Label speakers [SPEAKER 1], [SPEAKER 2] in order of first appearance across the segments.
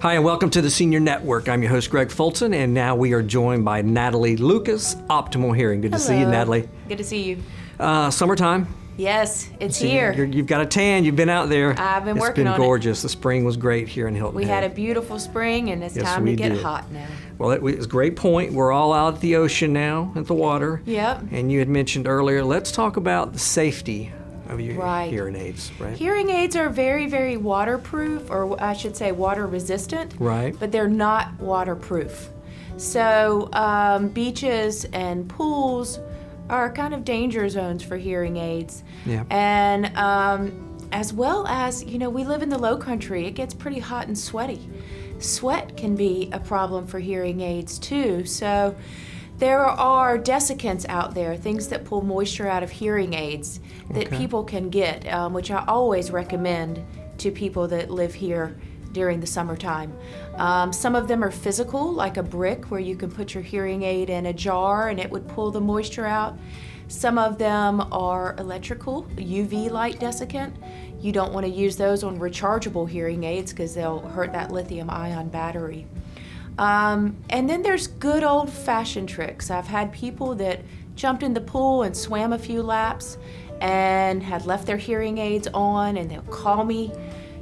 [SPEAKER 1] Hi, and welcome to the Senior Network. I'm your host, Gregg Fulton, and now we are joined by Natalie Lucas, Optimal Hearing. Good to see you, Natalie.
[SPEAKER 2] Good to see you.
[SPEAKER 1] Summertime.
[SPEAKER 2] Yes, it's here.
[SPEAKER 1] You've got a tan. You've been out there.
[SPEAKER 2] I've been working on it.
[SPEAKER 1] It's been gorgeous. The spring was great here in Hilton.
[SPEAKER 2] We had a beautiful spring, and it's time to get hot now.
[SPEAKER 1] Well, it was a great point. We're all out at the ocean now, at the water.
[SPEAKER 2] Yep.
[SPEAKER 1] And you had mentioned earlier, let's talk about the safety of your hearing aids, right?
[SPEAKER 2] Hearing aids are very, very waterproof, or I should say water resistant.
[SPEAKER 1] Right.
[SPEAKER 2] But they're not waterproof. So beaches and pools are kind of danger zones for hearing aids.
[SPEAKER 1] Yeah.
[SPEAKER 2] And as well as, we live in the Lowcountry. It gets pretty hot and sweaty. Sweat can be a problem for hearing aids too. So there are desiccants out there, things that pull moisture out of hearing aids that people can get, which I always recommend to people that live here during the summertime. Some of them are physical, like a brick where you can put your hearing aid in a jar and it would pull the moisture out. Some of them are electrical, UV light desiccant. You don't want to use those on rechargeable hearing aids because they'll hurt that lithium ion battery. And then there's good old-fashioned tricks. I've had people that jumped in the pool and swam a few laps and had left their hearing aids on, and they'll call me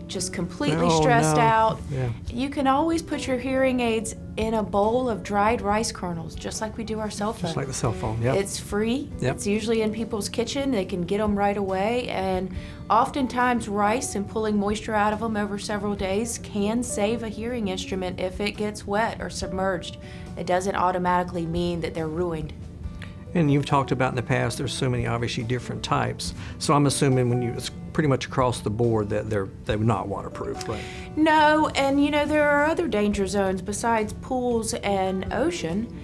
[SPEAKER 2] just completely stressed out.
[SPEAKER 1] Yeah.
[SPEAKER 2] You can always put your hearing aids in a bowl of dried rice kernels, just like we do our cell phone.
[SPEAKER 1] Just like the cell phone, yep.
[SPEAKER 2] It's free.
[SPEAKER 1] Yep.
[SPEAKER 2] It's usually in people's kitchen. They can get them right away. And oftentimes rice and pulling moisture out of them over several days can save a hearing instrument if it gets wet or submerged. It doesn't automatically mean that they're ruined.
[SPEAKER 1] And you've talked about in the past, there's so many obviously different types. So I'm assuming it's pretty much across the board that they're not waterproof, right?
[SPEAKER 2] No, and there are other danger zones besides pools and ocean.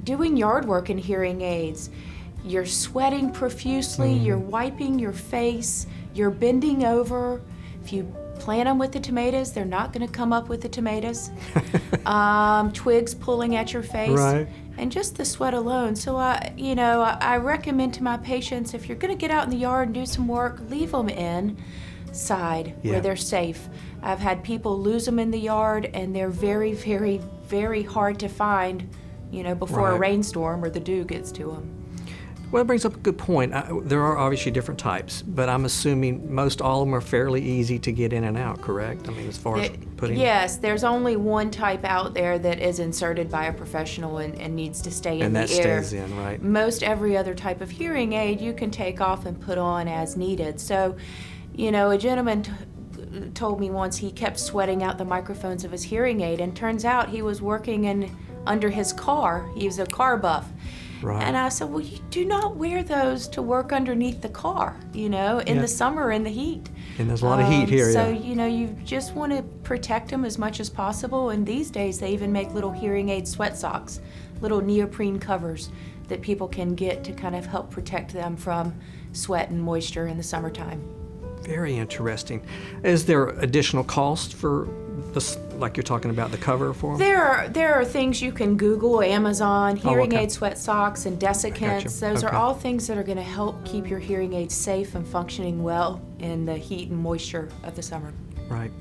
[SPEAKER 2] Doing yard work in hearing aids, you're sweating profusely, you're wiping your face, you're bending over. If you plant them with the tomatoes, they're not going to come up with the tomatoes. Twigs pulling at your face.
[SPEAKER 1] Right.
[SPEAKER 2] And just the sweat alone. So, I recommend to my patients, if you're going to get out in the yard and do some work, leave them inside where they're safe. I've had people lose them in the yard, and they're very, very, very hard to find, before a rainstorm or the dew gets to them.
[SPEAKER 1] Well, it brings up a good point. There are obviously different types, but I'm assuming most all of them are fairly easy to get in and out, correct? I mean, as far as putting...
[SPEAKER 2] Yes, there's only one type out there that is inserted by a professional and needs to stay in the air.
[SPEAKER 1] And that stays in, right?
[SPEAKER 2] Most every other type of hearing aid you can take off and put on as needed. So, a gentleman told me once he kept sweating out the microphones of his hearing aid, and turns out he was working under his car. He was a car buff.
[SPEAKER 1] Right.
[SPEAKER 2] And I said, well, you do not wear those to work underneath the car, in the summer in the heat.
[SPEAKER 1] And there's a lot of heat here,
[SPEAKER 2] So, you just want to protect them as much as possible. And these days, they even make little hearing aid sweat socks, little neoprene covers that people can get to kind of help protect them from sweat and moisture in the summertime.
[SPEAKER 1] Very interesting. Is there additional cost for this, like you're talking about the cover for them?
[SPEAKER 2] There are things you can Google, Amazon, hearing aid sweat socks and desiccants. Those are all things that are going to help keep your hearing aids safe and functioning well in the heat and moisture of the summer.
[SPEAKER 1] Right.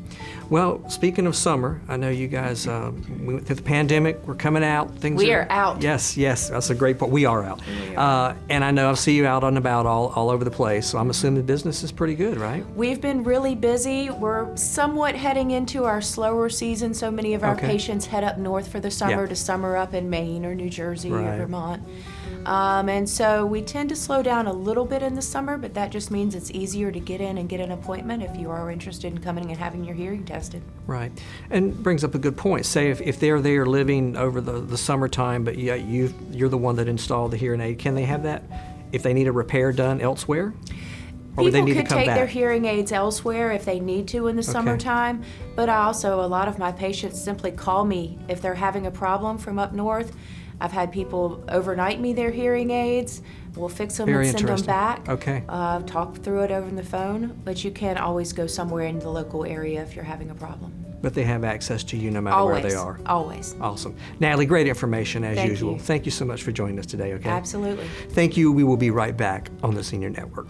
[SPEAKER 1] Well, speaking of summer, I know you guys, we went through the pandemic, we're coming out.
[SPEAKER 2] We are out.
[SPEAKER 1] Yes, that's a great point. We are out. And I know I see you out and about all over the place, so I'm assuming the business is pretty good, right?
[SPEAKER 2] We've been really busy. We're somewhat heading into our slower season. So many of our patients head up north for the summer to summer up in Maine or New Jersey or Vermont. And so we tend to slow down a little bit in the summer, but that just means it's easier to get in and get an appointment if you are interested in coming and having your hearing tested.
[SPEAKER 1] Right. And brings up a good point. Say if they're there living over the summertime, but you're the one that installed the hearing aid, can they have that if they need a repair done elsewhere? Or would they need to come back?
[SPEAKER 2] People could take their hearing aids elsewhere if they need to in the summertime, but a lot of my patients simply call me if they're having a problem from up north. I've had people overnight me their hearing aids. We'll fix them and send them back.
[SPEAKER 1] Okay.
[SPEAKER 2] Talk through it over the phone, but you can always go somewhere in the local area if you're having a problem.
[SPEAKER 1] But they have access to you no matter where they are.
[SPEAKER 2] Always.
[SPEAKER 1] Awesome. Natalie, great information as usual.
[SPEAKER 2] You.
[SPEAKER 1] Thank you so much for joining us today, okay?
[SPEAKER 2] Absolutely.
[SPEAKER 1] Thank you. We will be right back on the Senior Network.